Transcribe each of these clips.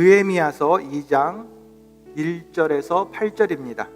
느헤미야서 2장 1절에서 8절입니다.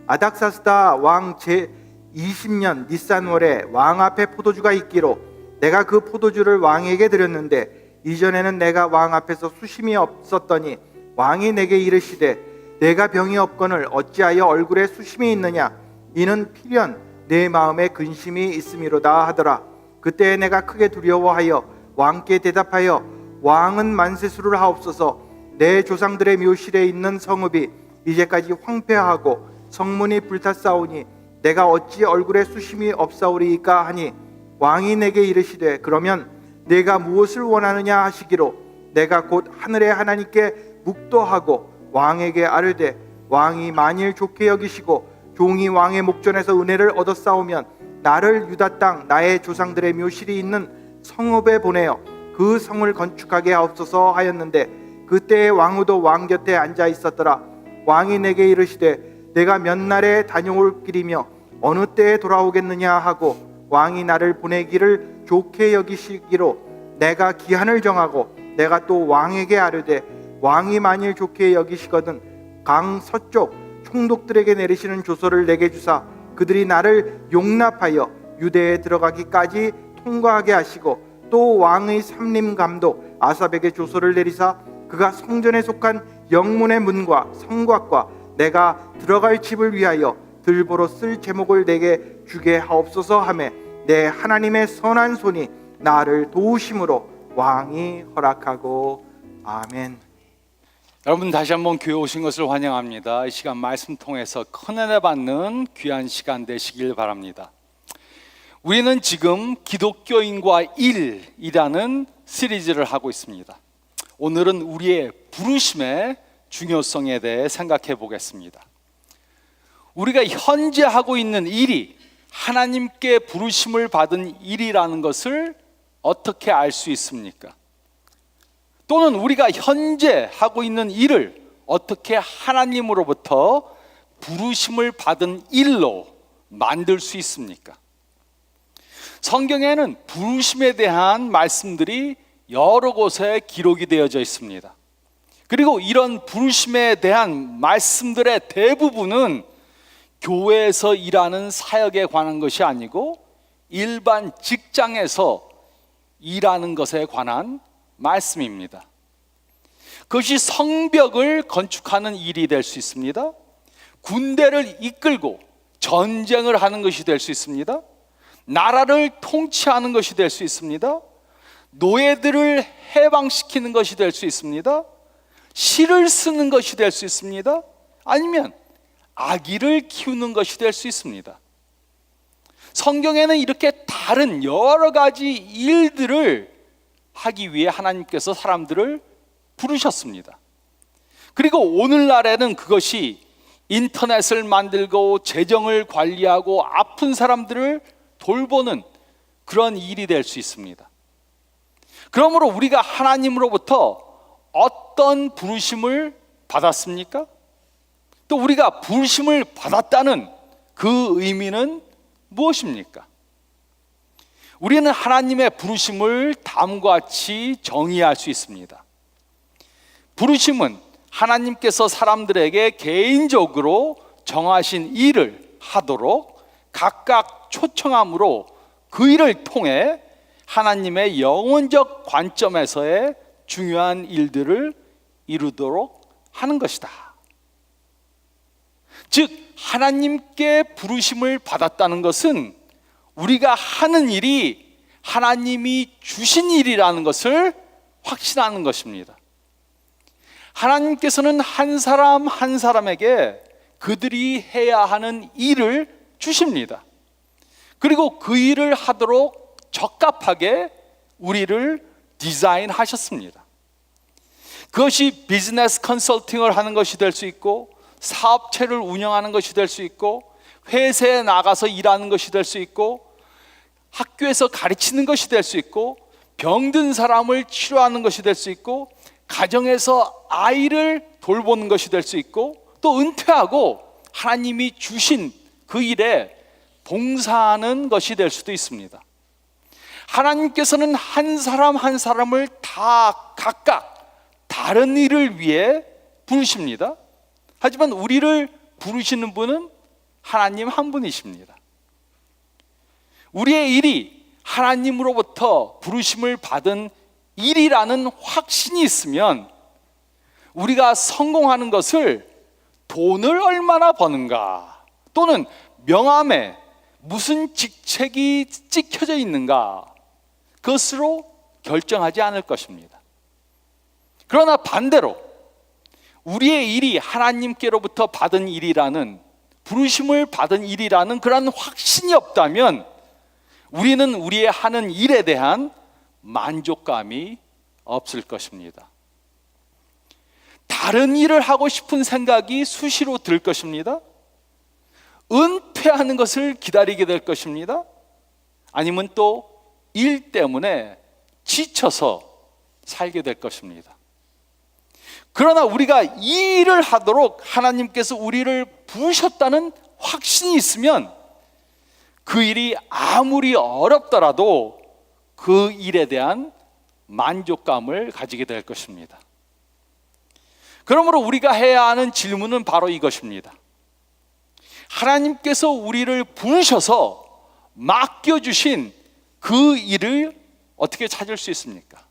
아닥사스다 왕 제20년 니산월에 왕 앞에 포도주가 있기로 내가 그 포도주를 왕에게 드렸는데 이전에는 내가 왕 앞에서 수심이 없었더니 왕이 내게 이르시되 내가 병이 없거늘 어찌하여 얼굴에 수심이 있느냐 이는 필연 내 마음에 근심이 있음이로다 하더라. 그때 내가 크게 두려워하여 왕께 대답하여 왕은 만세수를 하옵소서. 내 조상들의 묘실에 있는 성읍이 이제까지 황폐하고 성문이 불탔사오니 내가 어찌 얼굴에 수심이 없사오리이까 하니 왕이 내게 이르시되 그러면 내가 무엇을 원하느냐 하시기로 내가 곧 하늘의 하나님께 묵도하고 왕에게 아뢰되 왕이 만일 좋게 여기시고 종이 왕의 목전에서 은혜를 얻었사오면 나를 유다 땅 나의 조상들의 묘실이 있는 성읍에 보내어 그 성을 건축하게 하옵소서 하였는데 그때의 왕후도 왕 곁에 앉아 있었더라. 왕이 내게 이르시되 내가 몇 날에 다녀올 길이며 어느 때에 돌아오겠느냐 하고 왕이 나를 보내기를 좋게 여기시기로 내가 기한을 정하고 내가 또 왕에게 아뢰되 왕이 만일 좋게 여기시거든 강 서쪽 총독들에게 내리시는 조서를 내게 주사 그들이 나를 용납하여 유대에 들어가기까지 통과하게 하시고 또 왕의 삼림 감독 아삽에게 조서를 내리사 그가 성전에 속한 영문의 문과 성곽과 내가 들어갈 집을 위하여 들보로 쓸 제목을 내게 주게 하옵소서 하매 내 하나님의 선한 손이 나를 도우심으로 왕이 허락하고 아멘. 여러분 다시 한번 교회 오신 것을 환영합니다. 이 시간 말씀 통해서 큰 은혜 받는 귀한 시간 되시길 바랍니다. 우리는 지금 기독교인과 일이라는 시리즈를 하고 있습니다. 오늘은 우리의 부르심의 중요성에 대해 생각해 보겠습니다. 우리가 현재 하고 있는 일이 하나님께 부르심을 받은 일이라는 것을 어떻게 알 수 있습니까? 또는 우리가 현재 하고 있는 일을 어떻게 하나님으로부터 부르심을 받은 일로 만들 수 있습니까? 성경에는 부르심에 대한 말씀들이 여러 곳에 기록이 되어져 있습니다. 그리고 이런 부르심에 대한 말씀들의 대부분은 교회에서 일하는 사역에 관한 것이 아니고 일반 직장에서 일하는 것에 관한 말씀입니다. 그것이 성벽을 건축하는 일이 될 수 있습니다. 군대를 이끌고 전쟁을 하는 것이 될 수 있습니다. 나라를 통치하는 것이 될 수 있습니다. 노예들을 해방시키는 것이 될 수 있습니다. 시를 쓰는 것이 될 수 있습니다. 아니면 아기를 키우는 것이 될 수 있습니다. 성경에는 이렇게 다른 여러 가지 일들을 하기 위해 하나님께서 사람들을 부르셨습니다. 그리고 오늘날에는 그것이 인터넷을 만들고 재정을 관리하고 아픈 사람들을 돌보는 그런 일이 될 수 있습니다. 그러므로 우리가 하나님으로부터 어떤 부르심을 받았습니까? 또 우리가 부르심을 받았다는 그 의미는 무엇입니까? 우리는 하나님의 부르심을 다음과 같이 정의할 수 있습니다. 부르심은 하나님께서 사람들에게 개인적으로 정하신 일을 하도록 각각 초청함으로 그 일을 통해 하나님의 영혼적 관점에서의 중요한 일들을 이루도록 하는 것이다. 즉 하나님께 부르심을 받았다는 것은 우리가 하는 일이 하나님이 주신 일이라는 것을 확신하는 것입니다. 하나님께서는 한 사람 한 사람에게 그들이 해야 하는 일을 주십니다. 그리고 그 일을 하도록 적합하게 우리를 디자인하셨습니다. 그것이 비즈니스 컨설팅을 하는 것이 될 수 있고 사업체를 운영하는 것이 될 수 있고 회사에 나가서 일하는 것이 될 수 있고 학교에서 가르치는 것이 될 수 있고 병든 사람을 치료하는 것이 될 수 있고 가정에서 아이를 돌보는 것이 될 수 있고 또 은퇴하고 하나님이 주신 그 일에 봉사하는 것이 될 수도 있습니다. 하나님께서는 한 사람 한 사람을 다 각각 다 다른 일을 위해 부르십니다. 하지만 우리를 부르시는 분은 하나님 한 분이십니다. 우리의 일이 하나님으로부터 부르심을 받은 일이라는 확신이 있으면 우리가 성공하는 것을 돈을 얼마나 버는가, 또는 명함에 무슨 직책이 찍혀져 있는가, 그것으로 결정하지 않을 것입니다. 그러나 반대로 우리의 일이 하나님께로부터 받은 일이라는, 부르심을 받은 일이라는 그런 확신이 없다면 우리는 우리의 하는 일에 대한 만족감이 없을 것입니다. 다른 일을 하고 싶은 생각이 수시로 들 것입니다. 은퇴하는 것을 기다리게 될 것입니다. 아니면 또 일 때문에 지쳐서 살게 될 것입니다. 그러나 우리가 이 일을 하도록 하나님께서 우리를 부으셨다는 확신이 있으면 그 일이 아무리 어렵더라도 그 일에 대한 만족감을 가지게 될 것입니다. 그러므로 우리가 해야 하는 질문은 바로 이것입니다. 하나님께서 우리를 부르셔서 맡겨주신 그 일을 어떻게 찾을 수 있습니까?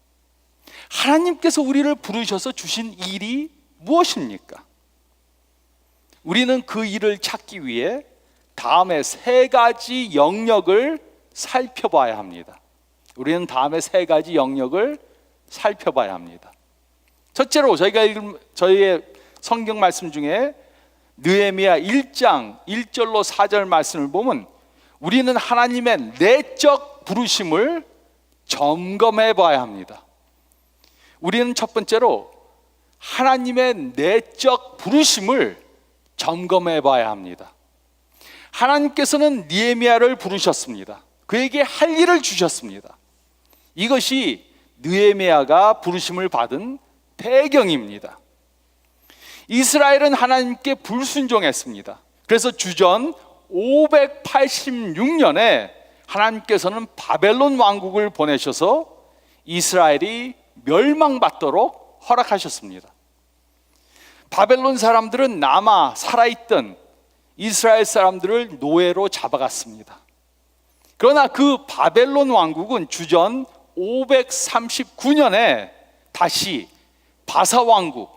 하나님께서 우리를 부르셔서 주신 일이 무엇입니까? 우리는 그 일을 찾기 위해 다음에 세 가지 영역을 살펴봐야 합니다. 우리는 다음에 세 가지 영역을 살펴봐야 합니다. 첫째로 저희가 읽은 저희의 성경 말씀 중에 느헤미야 1장 1절로 4절 말씀을 보면 우리는 하나님의 내적 부르심을 점검해 봐야 합니다. 우리는 첫 번째로 하나님의 내적 부르심을 점검해 봐야 합니다. 하나님께서는 느헤미야를 부르셨습니다. 그에게 할 일을 주셨습니다. 이것이 느헤미야가 부르심을 받은 배경입니다. 이스라엘은 하나님께 불순종했습니다. 그래서 주전 586년에 하나님께서는 바벨론 왕국을 보내셔서 이스라엘이 멸망받도록 허락하셨습니다. 바벨론 사람들은 남아 살아있던 이스라엘 사람들을 노예로 잡아갔습니다. 그러나 그 바벨론 왕국은 주전 539년에 다시 바사 왕국,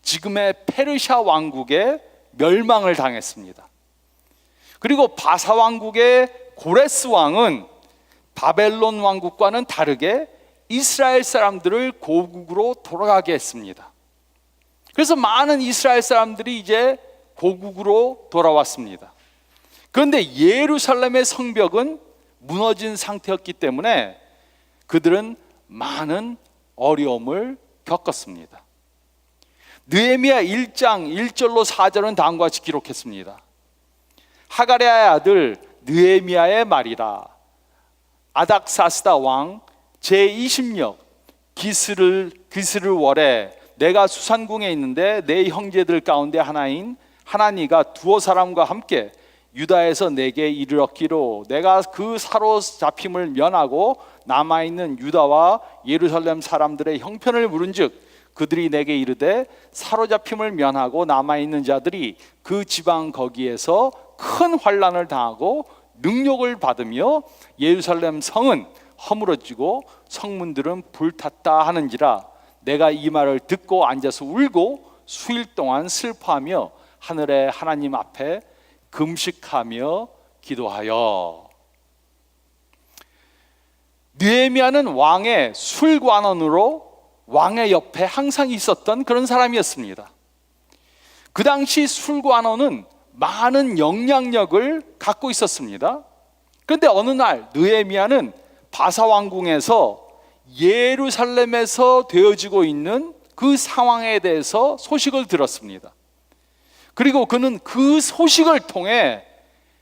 지금의 페르시아 왕국에 멸망을 당했습니다. 그리고 바사 왕국의 고레스 왕은 바벨론 왕국과는 다르게 이스라엘 사람들을 고국으로 돌아가게 했습니다. 그래서 많은 이스라엘 사람들이 이제 고국으로 돌아왔습니다. 그런데 예루살렘의 성벽은 무너진 상태였기 때문에 그들은 많은 어려움을 겪었습니다. 느헤미야 1장 1절로 4절은 다음과 같이 기록했습니다. 하가랴의 아들 느헤미야의 말이라. 아닥사스다 왕 제20년 기스를 월에 내가 수산궁에 있는데 내 형제들 가운데 하나인 하나니가 두어 사람과 함께 유다에서 내게 이르렀기로 내가 그 사로잡힘을 면하고 남아있는 유다와 예루살렘 사람들의 형편을 물은즉 그들이 내게 이르되 사로잡힘을 면하고 남아있는 자들이 그 지방 거기에서 큰 환난을 당하고 능욕을 받으며 예루살렘 성은 허물어지고 성문들은 불탔다 하는지라. 내가 이 말을 듣고 앉아서 울고 수일 동안 슬퍼하며 하늘의 하나님 앞에 금식하며 기도하여. 느헤미야는 왕의 술관원으로 왕의 옆에 항상 있었던 그런 사람이었습니다. 그 당시 술관원은 많은 영향력을 갖고 있었습니다. 그런데 어느 날 느헤미야는 바사 왕궁에서 예루살렘에서 되어지고 있는 그 상황에 대해서 소식을 들었습니다. 그리고 그는 그 소식을 통해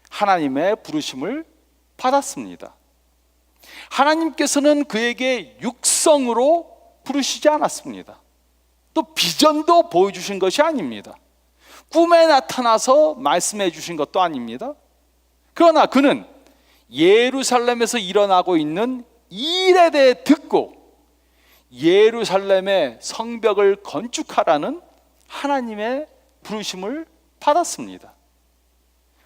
하나님의 부르심을 받았습니다. 하나님께서는 그에게 육성으로 부르시지 않았습니다. 또 비전도 보여주신 것이 아닙니다. 꿈에 나타나서 말씀해 주신 것도 아닙니다. 그러나 그는 예루살렘에서 일어나고 있는 이 일에 대해 듣고 예루살렘의 성벽을 건축하라는 하나님의 부르심을 받았습니다.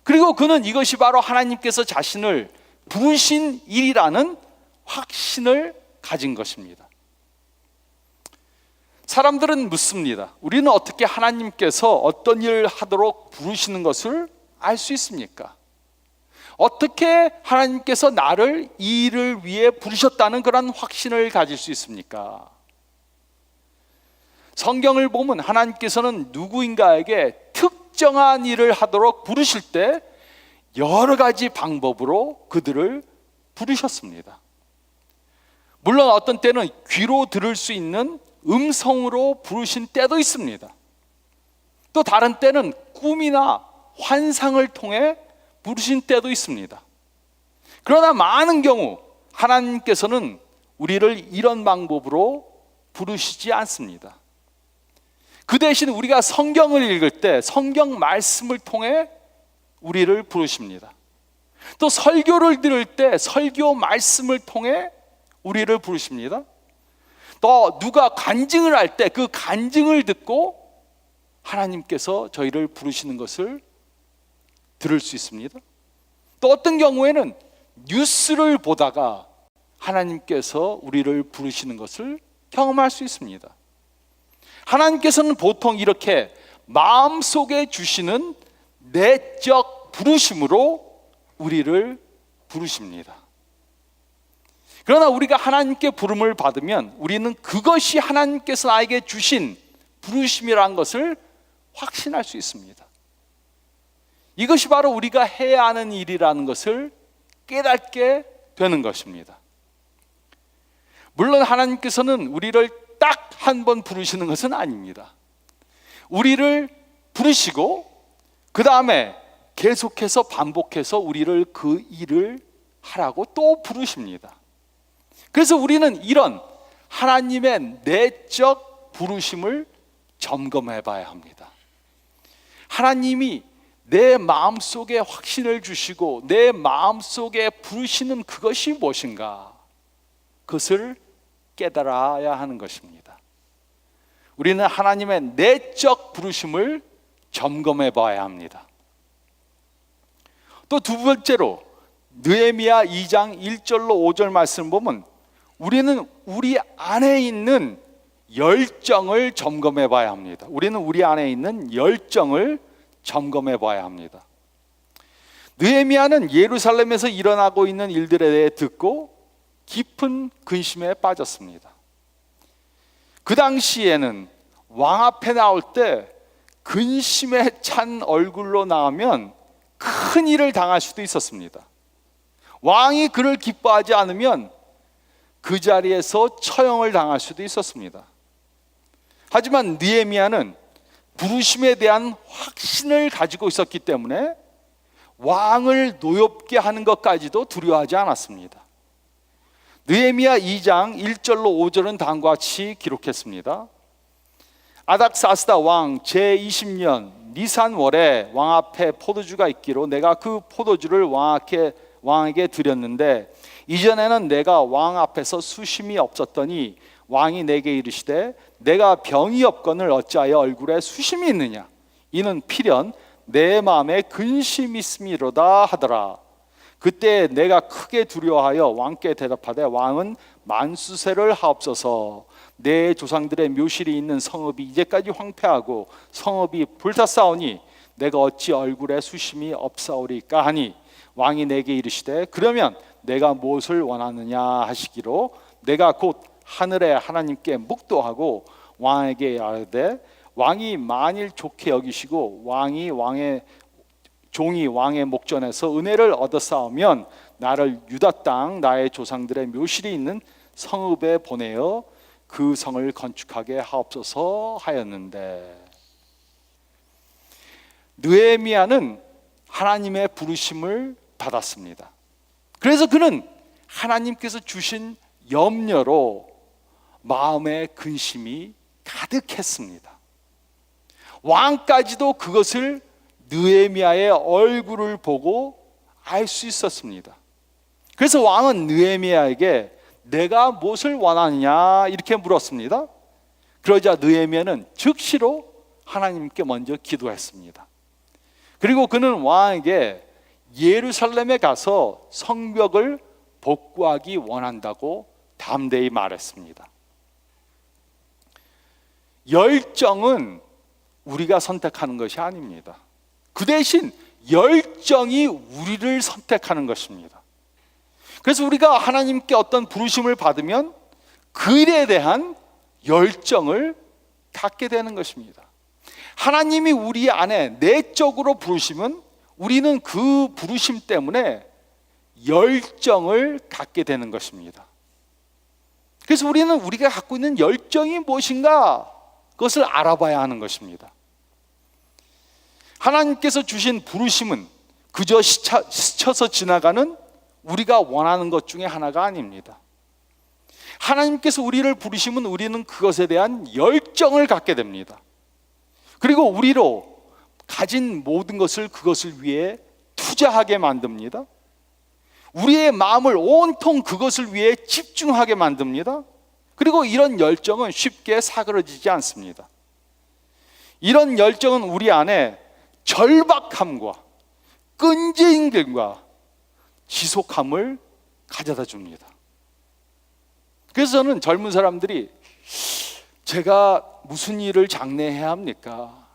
그리고 그는 이것이 바로 하나님께서 자신을 부르신 일이라는 확신을 가진 것입니다. 사람들은 묻습니다. 우리는 어떻게 하나님께서 어떤 일을 하도록 부르시는 것을 알 수 있습니까? 어떻게 하나님께서 나를 이 일을 위해 부르셨다는 그런 확신을 가질 수 있습니까? 성경을 보면 하나님께서는 누구인가에게 특정한 일을 하도록 부르실 때 여러 가지 방법으로 그들을 부르셨습니다. 물론 어떤 때는 귀로 들을 수 있는 음성으로 부르신 때도 있습니다. 또 다른 때는 꿈이나 환상을 통해 부르신 때도 있습니다. 그러나 많은 경우 하나님께서는 우리를 이런 방법으로 부르시지 않습니다. 그 대신 우리가 성경을 읽을 때 성경 말씀을 통해 우리를 부르십니다. 또 설교를 들을 때 설교 말씀을 통해 우리를 부르십니다. 또 누가 간증을 할 때 그 간증을 듣고 하나님께서 저희를 부르시는 것을 들을 수 있습니다. 또 어떤 경우에는 뉴스를 보다가 하나님께서 우리를 부르시는 것을 경험할 수 있습니다. 하나님께서는 보통 이렇게 마음속에 주시는 내적 부르심으로 우리를 부르십니다. 그러나 우리가 하나님께 부름을 받으면 우리는 그것이 하나님께서 나에게 주신 부르심이라는 것을 확신할 수 있습니다. 이것이 바로 우리가 해야 하는 일이라는 것을 깨닫게 되는 것입니다. 물론 하나님께서는 우리를 딱 한 번 부르시는 것은 아닙니다. 우리를 부르시고 그 다음에 계속해서 반복해서 우리를 그 일을 하라고 또 부르십니다. 그래서 우리는 이런 하나님의 내적 부르심을 점검해 봐야 합니다. 하나님이 내 마음속에 확신을 주시고 내 마음속에 부르시는 그것이 무엇인가? 그것을 깨달아야 하는 것입니다. 우리는 하나님의 내적 부르심을 점검해 봐야 합니다. 또 두 번째로 느헤미야 2장 1절로 5절 말씀 보면 우리는 우리 안에 있는 열정을 점검해 봐야 합니다. 우리는 우리 안에 있는 열정을 점검해 봐야 합니다. 느헤미야는 예루살렘에서 일어나고 있는 일들에 대해 듣고 깊은 근심에 빠졌습니다. 그 당시에는 왕 앞에 나올 때 근심에 찬 얼굴로 나오면 큰 일을 당할 수도 있었습니다. 왕이 그를 기뻐하지 않으면 그 자리에서 처형을 당할 수도 있었습니다. 하지만 느헤미야는 부르심에 대한 확신을 가지고 있었기 때문에 왕을 노엽게 하는 것까지도 두려워하지 않았습니다. 느헤미야 2장 1절로 5절은 다음과 같이 기록했습니다. 아닥사스다 왕 제20년 니산월에 왕 앞에 포도주가 있기로 내가 그 포도주를 왕에게 드렸는데 이전에는 내가 왕 앞에서 수심이 없었더니 왕이 내게 이르시되 내가 병이 없거늘 어찌하여 얼굴에 수심이 있느냐? 이는 필연 내 마음에 근심이 있음이로다 하더라. 그때 내가 크게 두려워하여 왕께 대답하되 왕은 만수세를 하옵소서. 내 조상들의 묘실이 있는 성읍이 이제까지 황폐하고 성읍이 불탔사오니 내가 어찌 얼굴에 수심이 없사오리까 하니 왕이 내게 이르시되 그러면 내가 무엇을 원하느냐 하시기로 내가 곧 하늘의 하나님께 묵도하고 왕에게 이르되 왕이 만일 좋게 여기시고 종이 왕의 목전에서 은혜를 얻어싸우면 나를 유다 땅 나의 조상들의 묘실이 있는 성읍에 보내어 그 성을 건축하게 하옵소서 하였는데 느헤미야는 하나님의 부르심을 받았습니다. 그래서 그는 하나님께서 주신 염려로 마음의 근심이 가득했습니다. 왕까지도 그것을 느헤미야의 얼굴을 보고 알 수 있었습니다. 그래서 왕은 느헤미야에게 내가 무엇을 원하느냐 이렇게 물었습니다. 그러자 느헤미야는 즉시로 하나님께 먼저 기도했습니다. 그리고 그는 왕에게 예루살렘에 가서 성벽을 복구하기 원한다고 담대히 말했습니다. 열정은 우리가 선택하는 것이 아닙니다. 그 대신 열정이 우리를 선택하는 것입니다. 그래서 우리가 하나님께 어떤 부르심을 받으면 그 일에 대한 열정을 갖게 되는 것입니다. 하나님이 우리 안에 내적으로 부르시면 우리는 그 부르심 때문에 열정을 갖게 되는 것입니다. 그래서 우리는 우리가 갖고 있는 열정이 무엇인가 그것을 알아봐야 하는 것입니다. 하나님께서 주신 부르심은 그저 스쳐서 지나가는 우리가 원하는 것 중에 하나가 아닙니다. 하나님께서 우리를 부르시면 우리는 그것에 대한 열정을 갖게 됩니다. 그리고 우리로 가진 모든 것을 그것을 위해 투자하게 만듭니다. 우리의 마음을 온통 그것을 위해 집중하게 만듭니다. 그리고 이런 열정은 쉽게 사그러지지 않습니다. 이런 열정은 우리 안에 절박함과 끈질김과 지속함을 가져다 줍니다. 그래서 저는 젊은 사람들이 제가 무슨 일을 장래해야 합니까?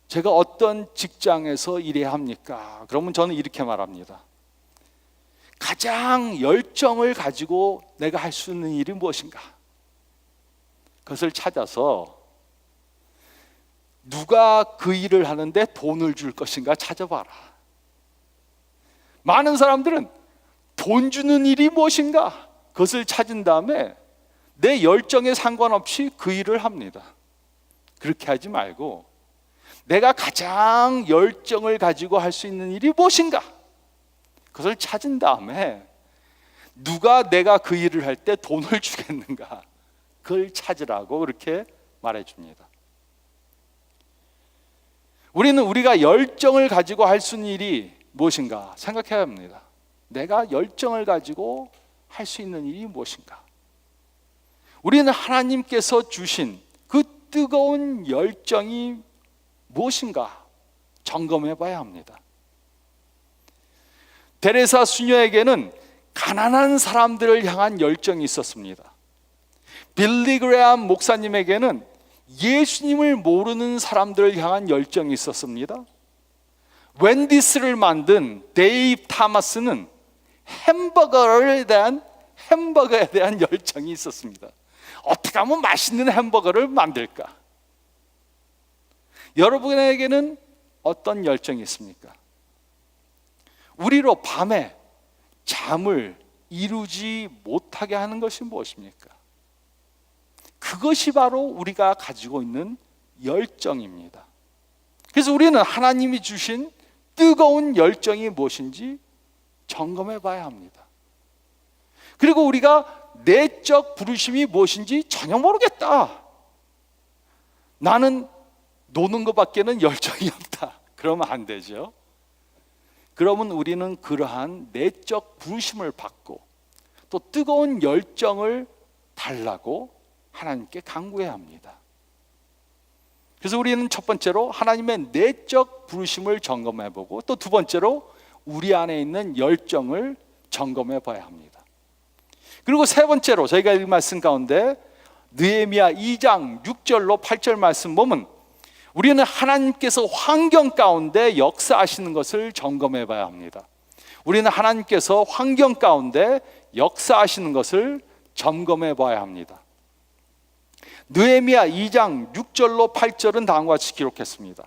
제가 어떤 직장에서 일해야 합니까? 그러면 저는 이렇게 말합니다. 가장 열정을 가지고 내가 할 수 있는 일이 무엇인가? 그것을 찾아서 누가 그 일을 하는데 돈을 줄 것인가 찾아봐라. 많은 사람들은 돈 주는 일이 무엇인가? 그것을 찾은 다음에 내 열정에 상관없이 그 일을 합니다. 그렇게 하지 말고 내가 가장 열정을 가지고 할 수 있는 일이 무엇인가? 그것을 찾은 다음에 누가 내가 그 일을 할 때 돈을 주겠는가? 그걸 찾으라고 그렇게 말해줍니다. 우리는 우리가 열정을 가지고 할 수 있는 일이 무엇인가 생각해야 합니다. 내가 열정을 가지고 할 수 있는 일이 무엇인가? 우리는 하나님께서 주신 그 뜨거운 열정이 무엇인가 점검해 봐야 합니다. 데레사 수녀에게는 가난한 사람들을 향한 열정이 있었습니다. 빌리 그레암 목사님에게는 예수님을 모르는 사람들을 향한 열정이 있었습니다. 웬디스를 만든 데이브 타마스는 햄버거에 대한 열정이 있었습니다. 어떻게 하면 맛있는 햄버거를 만들까? 여러분에게는 어떤 열정이 있습니까? 우리로 밤에 잠을 이루지 못하게 하는 것이 무엇입니까? 그것이 바로 우리가 가지고 있는 열정입니다. 그래서 우리는 하나님이 주신 뜨거운 열정이 무엇인지 점검해 봐야 합니다. 그리고 우리가 내적 부르심이 무엇인지 전혀 모르겠다. 나는 노는 것밖에는 열정이 없다. 그러면 안 되죠. 그러면 우리는 그러한 내적 부르심을 받고 또 뜨거운 열정을 달라고 하나님께 간구해야 합니다. 그래서 우리는 첫 번째로 하나님의 내적 부르심을 점검해보고 또 두 번째로 우리 안에 있는 열정을 점검해 봐야 합니다. 그리고 세 번째로 저희가 읽은 말씀 가운데 느헤미야 2장 6절로 8절 말씀 보면 우리는 하나님께서 환경 가운데 역사하시는 것을 점검해 봐야 합니다. 우리는 하나님께서 환경 가운데 역사하시는 것을 점검해 봐야 합니다. 느헤미야 2장 6절로 8절은 다음과 같이 기록했습니다.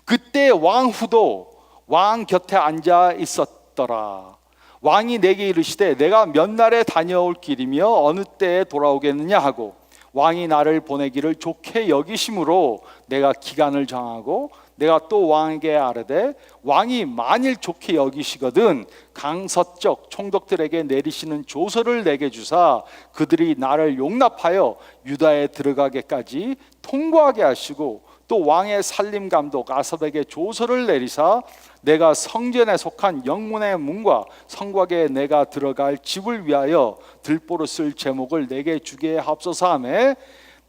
그때 왕후도 왕 곁에 앉아 있었더라. 왕이 내게 이르시되 내가 몇 날에 다녀올 길이며 어느 때에 돌아오겠느냐 하고 왕이 나를 보내기를 좋게 여기심으로 내가 기간을 정하고 내가 또 왕에게 아뢰되 왕이 만일 좋게 여기시거든 강서쪽 총독들에게 내리시는 조서를 내게 주사 그들이 나를 용납하여 유다에 들어가게까지 통과하게 하시고 또 왕의 살림 감독 아삽에게 조서를 내리사 내가 성전에 속한 영문의 문과 성곽에 내가 들어갈 집을 위하여 들보로 쓸 제목을 내게 주게 하옵소서 하매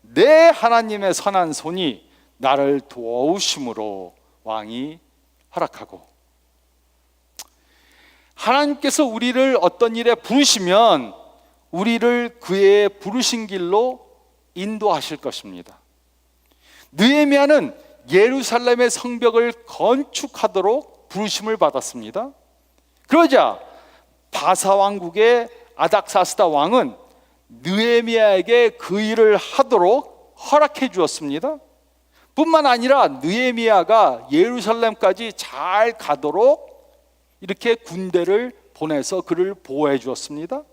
내 하나님의 선한 손이 나를 도우심으로 왕이 허락하고, 하나님께서 우리를 어떤 일에 부르시면 우리를 그의 부르신 길로 인도하실 것입니다. 느헤미야는 예루살렘의 성벽을 건축하도록 부르심을 받았습니다. 그러자 바사 왕국의 아닥사스다 왕은 느헤미야에게 그 일을 하도록 허락해 주었습니다. 뿐만 아니라 느헤미야가 예루살렘까지 잘 가도록 이렇게 군대를 보내서 그를 보호해 주었습니다.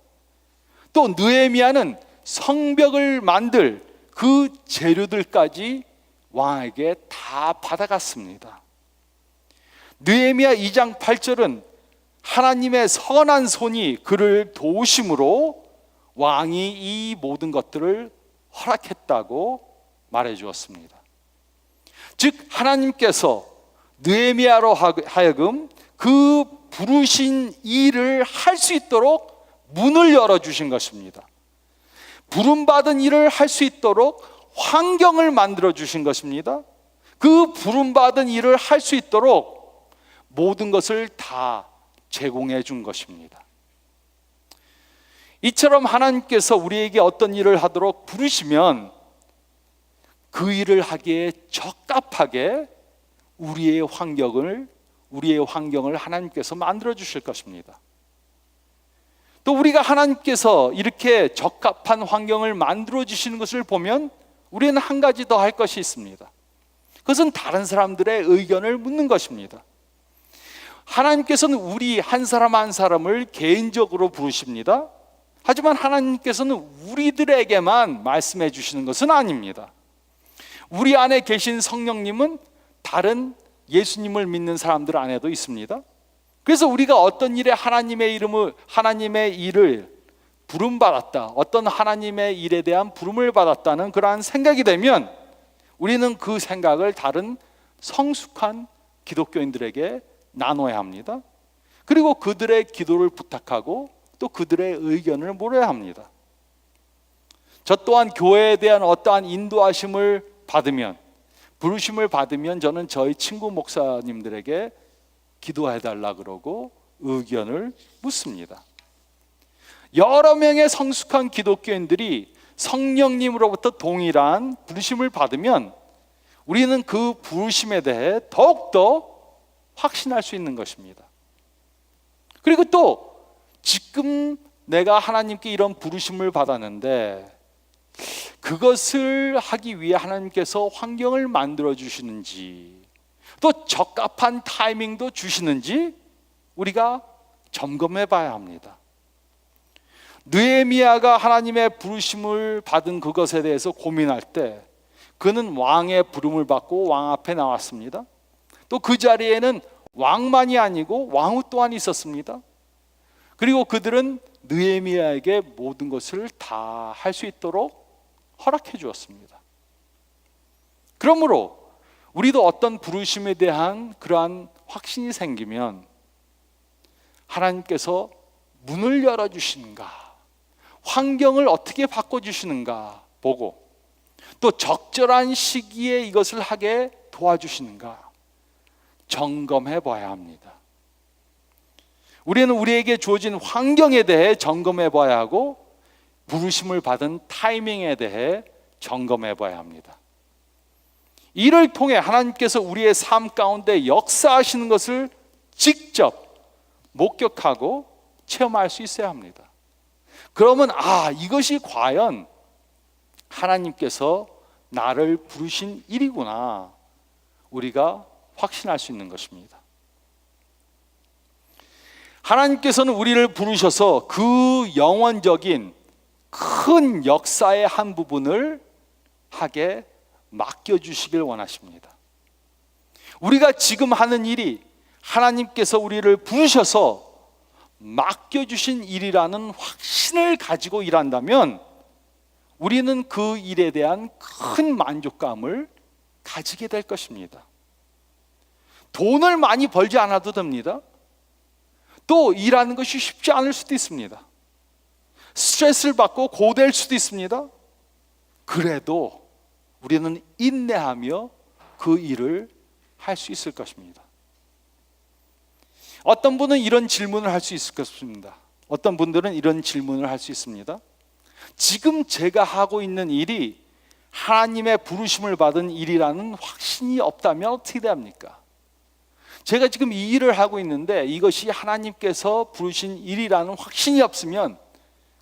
또 느헤미야는 성벽을 만들 그 재료들까지 왕에게 다 받아갔습니다. 느헤미야 2장 8절은 하나님의 선한 손이 그를 도우심으로 왕이 이 모든 것들을 허락했다고 말해 주었습니다. 즉 하나님께서 느헤미야로 하여금 그 부르신 일을 할 수 있도록 문을 열어주신 것입니다. 부름받은 일을 할 수 있도록 환경을 만들어 주신 것입니다. 그 부름받은 일을 할 수 있도록 모든 것을 다 제공해 준 것입니다. 이처럼 하나님께서 우리에게 어떤 일을 하도록 부르시면 그 일을 하기에 적합하게 우리의 환경을 하나님께서 만들어 주실 것입니다. 또 우리가 하나님께서 이렇게 적합한 환경을 만들어 주시는 것을 보면 우리는 한 가지 더 할 것이 있습니다. 그것은 다른 사람들의 의견을 묻는 것입니다. 하나님께서는 우리 한 사람 한 사람을 개인적으로 부르십니다. 하지만 하나님께서는 우리들에게만 말씀해 주시는 것은 아닙니다. 우리 안에 계신 성령님은 다른 예수님을 믿는 사람들 안에도 있습니다. 그래서 우리가 어떤 일에 하나님의 일을 부름받았다, 어떤 하나님의 일에 대한 부름을 받았다는 그러한 생각이 되면 우리는 그 생각을 다른 성숙한 기독교인들에게 나눠야 합니다. 그리고 그들의 기도를 부탁하고 또 그들의 의견을 물어야 합니다. 저 또한 교회에 대한 어떠한 인도하심을 받으면, 부르심을 받으면 저는 저희 친구 목사님들에게 기도해 달라 그러고 의견을 묻습니다. 여러 명의 성숙한 기독교인들이 성령님으로부터 동일한 부르심을 받으면 우리는 그 부르심에 대해 더욱더 확신할 수 있는 것입니다. 그리고 또 지금 내가 하나님께 이런 부르심을 받았는데 그것을 하기 위해 하나님께서 환경을 만들어 주시는지, 또 적합한 타이밍도 주시는지 우리가 점검해 봐야 합니다. 느헤미야가 하나님의 부르심을 받은 그것에 대해서 고민할 때 그는 왕의 부름을 받고 왕 앞에 나왔습니다. 또 그 자리에는 왕만이 아니고 왕후 또한 있었습니다. 그리고 그들은 느헤미야에게 모든 것을 다 할 수 있도록 허락해 주었습니다. 그러므로 우리도 어떤 부르심에 대한 그러한 확신이 생기면 하나님께서 문을 열어주시는가, 환경을 어떻게 바꿔주시는가 보고 또 적절한 시기에 이것을 하게 도와주시는가 점검해 봐야 합니다. 우리는 우리에게 주어진 환경에 대해 점검해 봐야 하고 부르심을 받은 타이밍에 대해 점검해 봐야 합니다. 이를 통해 하나님께서 우리의 삶 가운데 역사하시는 것을 직접 목격하고 체험할 수 있어야 합니다. 그러면 이것이 과연 하나님께서 나를 부르신 일이구나 우리가 확신할 수 있는 것입니다. 하나님께서는 우리를 부르셔서 그 영원적인 큰 역사의 한 부분을 하게 맡겨주시길 원하십니다. 우리가 지금 하는 일이 하나님께서 우리를 부르셔서 맡겨주신 일이라는 확신을 가지고 일한다면 우리는 그 일에 대한 큰 만족감을 가지게 될 것입니다. 돈을 많이 벌지 않아도 됩니다. 또 일하는 것이 쉽지 않을 수도 있습니다. 스트레스를 받고 고될 수도 있습니다. 그래도 우리는 인내하며 그 일을 할 수 있을 것입니다. 어떤 분은 이런 질문을 할 수 있을 것입니다. 어떤 분들은 이런 질문을 할 수 있습니다. 지금 제가 하고 있는 일이 하나님의 부르심을 받은 일이라는 확신이 없다면 어떻게 됩니까? 제가 지금 이 일을 하고 있는데 이것이 하나님께서 부르신 일이라는 확신이 없으면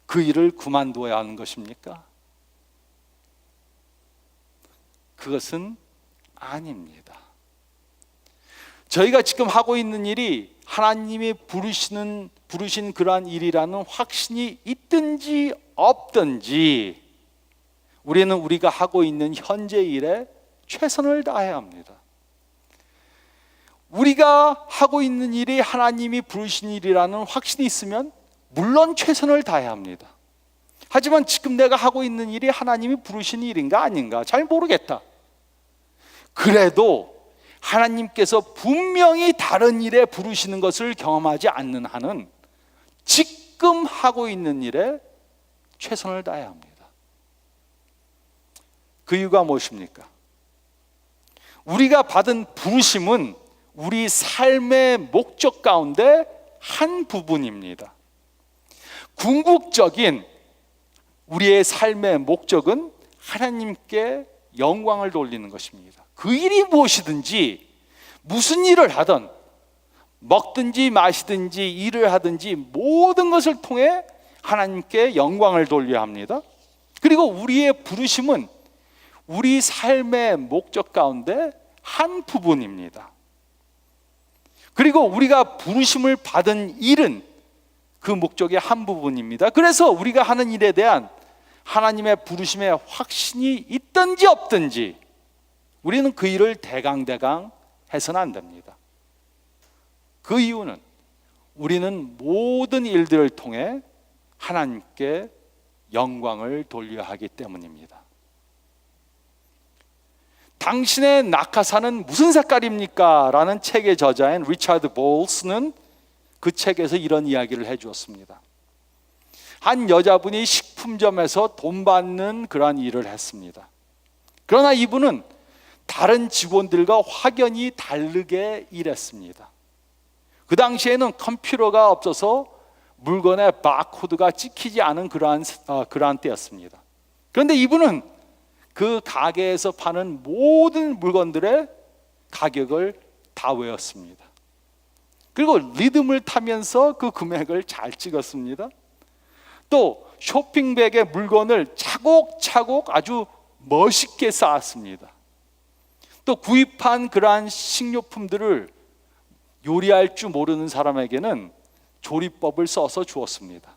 그 일을 그만둬야 하는 것입니까? 그것은 아닙니다. 저희가 지금 하고 있는 일이 하나님이 부르신 그러한 일이라는 확신이 있든지 없든지 우리는 우리가 하고 있는 현재 일에 최선을 다해야 합니다. 우리가 하고 있는 일이 하나님이 부르신 일이라는 확신이 있으면 물론 최선을 다해야 합니다. 하지만 지금 내가 하고 있는 일이 하나님이 부르신 일인가 아닌가 잘 모르겠다. 그래도 하나님께서 분명히 다른 일에 부르시는 것을 경험하지 않는 한은 지금 하고 있는 일에 최선을 다해야 합니다. 그 이유가 무엇입니까? 우리가 받은 부르심은 우리 삶의 목적 가운데 한 부분입니다. 궁극적인 우리의 삶의 목적은 하나님께 영광을 돌리는 것입니다. 그 일이 무엇이든지 무슨 일을 하든 먹든지 마시든지 일을 하든지 모든 것을 통해 하나님께 영광을 돌려야 합니다. 그리고 우리의 부르심은 우리 삶의 목적 가운데 한 부분입니다. 그리고 우리가 부르심을 받은 일은 그 목적의 한 부분입니다. 그래서 우리가 하는 일에 대한 하나님의 부르심의 확신이 있든지 없든지 우리는 그 일을 대강대강 해서는 안 됩니다. 그 이유는 우리는 모든 일들을 통해 하나님께 영광을 돌려야 하기 때문입니다. 당신의 낙하산은 무슨 색깔입니까? 라는 책의 저자인 리차드 볼스는 그 책에서 이런 이야기를 해주었습니다. 한 여자분이 식품점에서 돈 받는 그러한 일을 했습니다. 그러나 이분은 다른 직원들과 확연히 다르게 일했습니다. 그 당시에는 컴퓨터가 없어서 물건에 바코드가 찍히지 않은 그러한 때였습니다. 그런데 이분은 그 가게에서 파는 모든 물건들의 가격을 다 외웠습니다. 그리고 리듬을 타면서 그 금액을 잘 찍었습니다. 또 쇼핑백에 물건을 차곡차곡 아주 멋있게 쌓았습니다. 또 구입한 그러한 식료품들을 요리할 줄 모르는 사람에게는 조리법을 써서 주었습니다.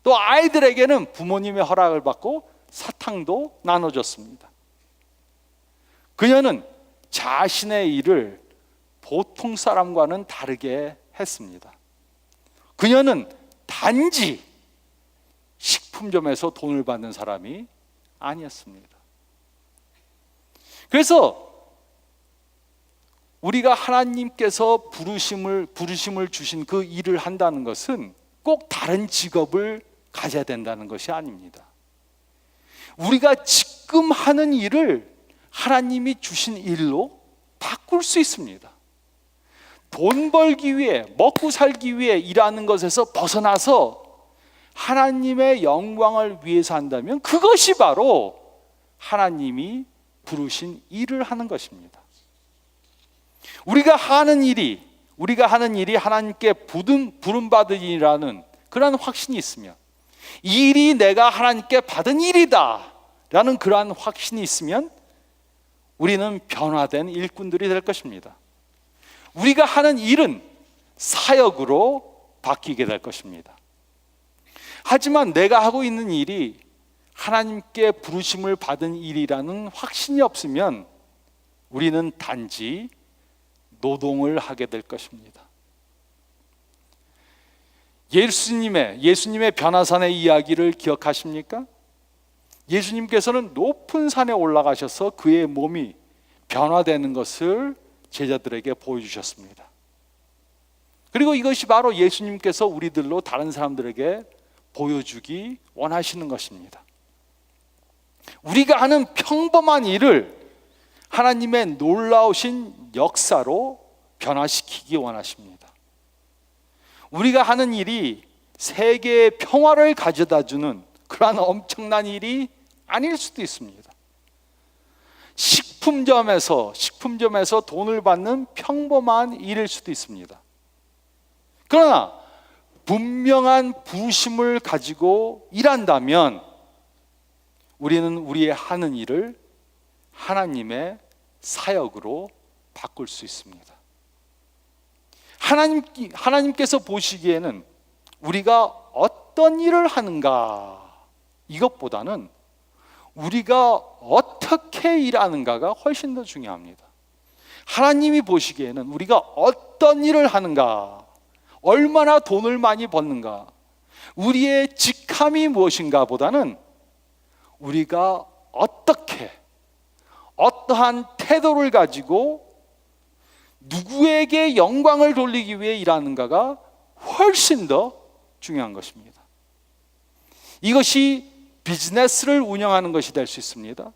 또 아이들에게는 부모님의 허락을 받고 사탕도 나눠줬습니다. 그녀는 자신의 일을 보통 사람과는 다르게 했습니다. 그녀는 단지 식품점에서 돈을 받는 사람이 아니었습니다. 그래서 우리가 하나님께서 부르심을 주신 그 일을 한다는 것은 꼭 다른 직업을 가져야 된다는 것이 아닙니다. 우리가 지금 하는 일을 하나님이 주신 일로 바꿀 수 있습니다. 돈 벌기 위해, 먹고 살기 위해 일하는 것에서 벗어나서 하나님의 영광을 위해서 한다면 그것이 바로 하나님이 부르신 일을 하는 것입니다. 우리가 하는 일이 하나님께 부름받은 일이라는 그러한 확신이 있으면, 이 일이 내가 하나님께 받은 일이다 라는 그러한 확신이 있으면 우리는 변화된 일꾼들이 될 것입니다. 우리가 하는 일은 사역으로 바뀌게 될 것입니다. 하지만 내가 하고 있는 일이 하나님께 부르심을 받은 일이라는 확신이 없으면 우리는 단지 노동을 하게 될 것입니다. 예수님의 변화산의 이야기를 기억하십니까? 예수님께서는 높은 산에 올라가셔서 그의 몸이 변화되는 것을 제자들에게 보여주셨습니다. 그리고 이것이 바로 예수님께서 우리들로 다른 사람들에게 보여주기 원하시는 것입니다. 우리가 하는 평범한 일을 하나님의 놀라우신 역사로 변화시키기 원하십니다. 우리가 하는 일이 세계의 평화를 가져다주는 그러한 엄청난 일이 아닐 수도 있습니다. 식품점에서 돈을 받는 평범한 일일 수도 있습니다. 그러나 분명한 부심을 가지고 일한다면 우리는 우리의 하는 일을 하나님의 사역으로 바꿀 수 있습니다. 하나님께서 보시기에는 우리가 어떤 일을 하는가, 이것보다는 우리가 어떻게 일하는가가 훨씬 더 중요합니다. 하나님이 보시기에는 우리가 어떤 일을 하는가, 얼마나 돈을 많이 버는가, 우리의 직함이 무엇인가 보다는 우리가 어떠한 태도를 가지고 누구에게 영광을 돌리기 위해 일하는가가 훨씬 더 중요한 것입니다. 이것이 비즈니스를 운영하는 것이 될 수 있습니다.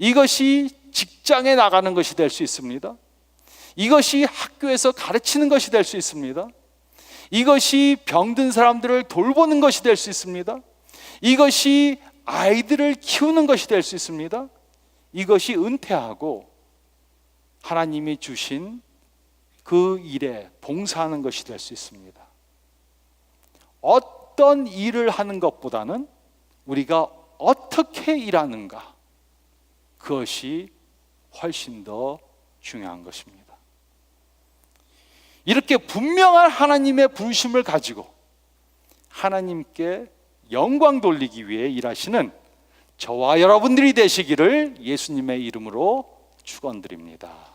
이것이 직장에 나가는 것이 될 수 있습니다. 이것이 학교에서 가르치는 것이 될 수 있습니다. 이것이 병든 사람들을 돌보는 것이 될 수 있습니다. 이것이 아이들을 키우는 것이 될 수 있습니다. 이것이 은퇴하고 하나님이 주신 그 일에 봉사하는 것이 될 수 있습니다. 어떤 일을 하는 것보다는 우리가 어떻게 일하는가, 그것이 훨씬 더 중요한 것입니다. 이렇게 분명한 하나님의 부르심을 가지고 하나님께 영광 돌리기 위해 일하시는 저와 여러분들이 되시기를 예수님의 이름으로 축원드립니다.